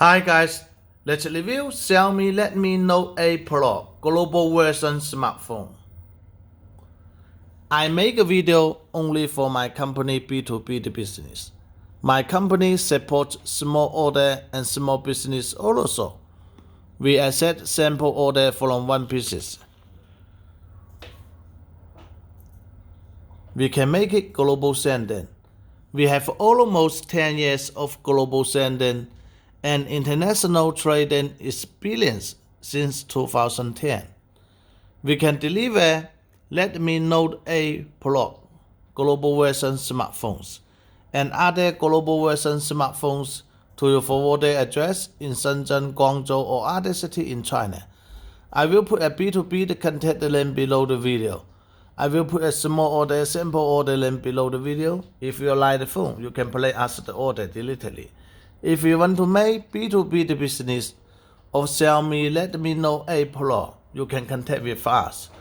Hi guys, let's review Xiaomi Redmi Note 8 Pro global version smartphone. I make a video only for my company B2B business. My company supports small order and small business also. We accept sample order from 1 pieces. We can make it global sending. We have almost 10 years of global sending and international trading experience since 2010. We can deliver Redmi Note 8 Pro global version smartphones and other global version smartphones to your forwarded address in Shenzhen, Guangzhou or other city in China. I will put a B2B contact link below the video. I will put a small order sample order link below the video. If you like the phone, you can place as the order directly. If you want to make B2B business of Xiaomi Redmi Note 8 Pro, you can contact with us.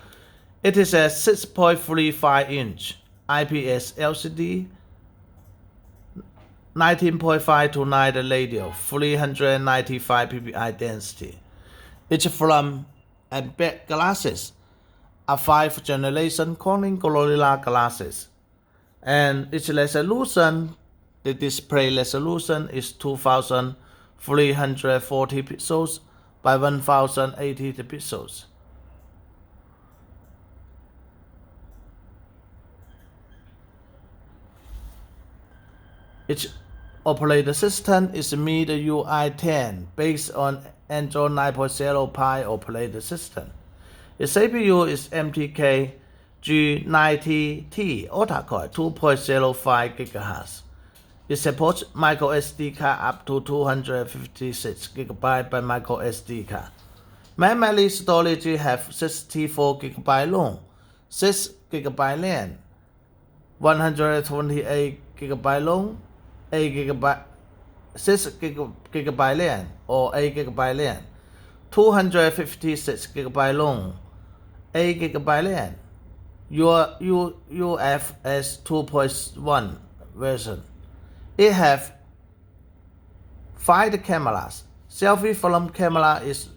It is a 6.35-inch IPS LCD, 19.5 to 9 radio, 395 ppi density. It's from Embed glasses, a 5th generation Corning Gorilla glasses, and its resolution, the display resolution is 2340 pixels by 1080 pixels. Its operating system is MIUI 10 based on Android 9.0 Pie operating system. The CPU is MTK G90T octa-core 2.05 GHz. It supports micro SD card up to 256 GB by micro SD card. Memory storage have 64 GB ROM, 6 GB RAM, 128 GB ROM, 8 GB, 6 GB RAM or 8 GB RAM, 256 GB ROM, 8 GB RAM, UFS 2.1 version. It have 5 cameras. Selfie film camera is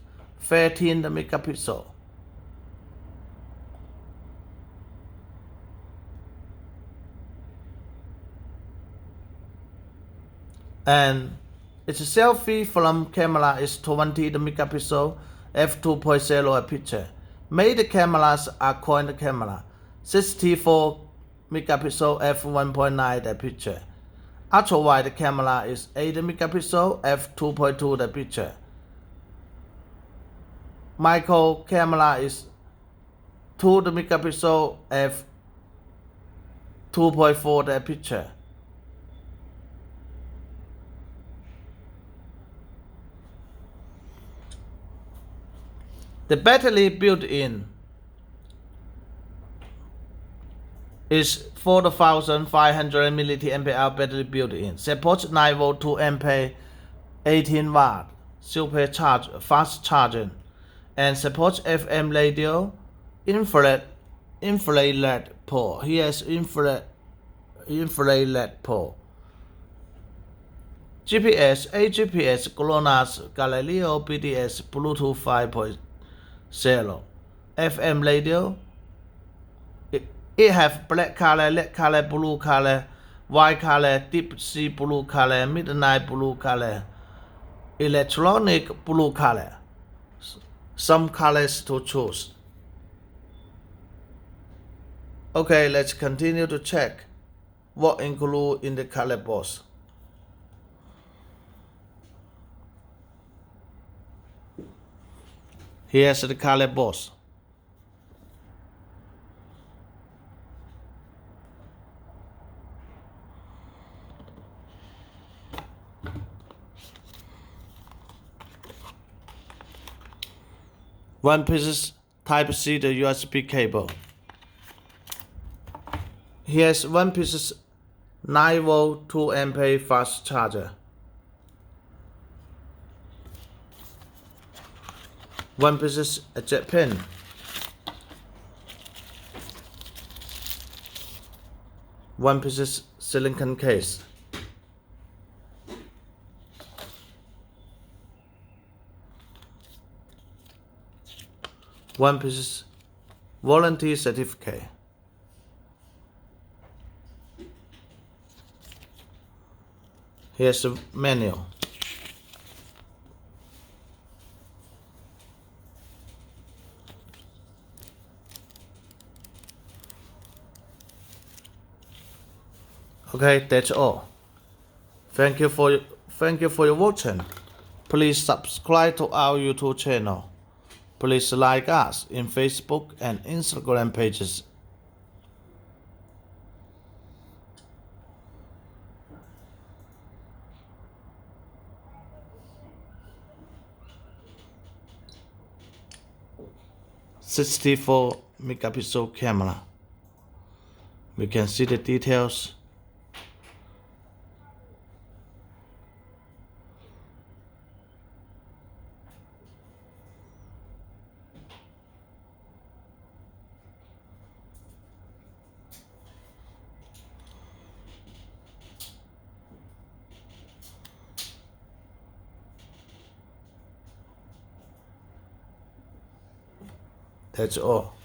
13 megapixel. And its selfie film camera is 20 megapixel f2.0 aperture. Main cameras are coin camera, 64 megapixel f1.9 aperture. Ultra wide camera is 8 megapixel f2.2 aperture. Micro camera is 2 megapixel f2.4 aperture. The battery built-in is 4500 mAh battery built-in. Supports 9V 2A 18W supercharge fast charging and supports FM radio, infrared LED port. Here's infrared LED port. GPS, AGPS, GLONASS, Galileo, BDS, Bluetooth 5.0, FM radio. It have black color, red color, blue color, white color, deep sea blue color, midnight blue color, electronic blue color. Some colors to choose. Okay, let's continue to check what include in the color box. Here's the color box. One piece Type-C the USB cable. Here's one piece 9V 2A fast charger. One piece a jet pin. One piece silicone case. 1 piece warranty certificate. Here's the manual. Okay, that's all. Thank you for your watching. Please subscribe to our YouTube channel. Please like us in Facebook and Instagram pages. (64 megapixel camera). We can see the details. That's all.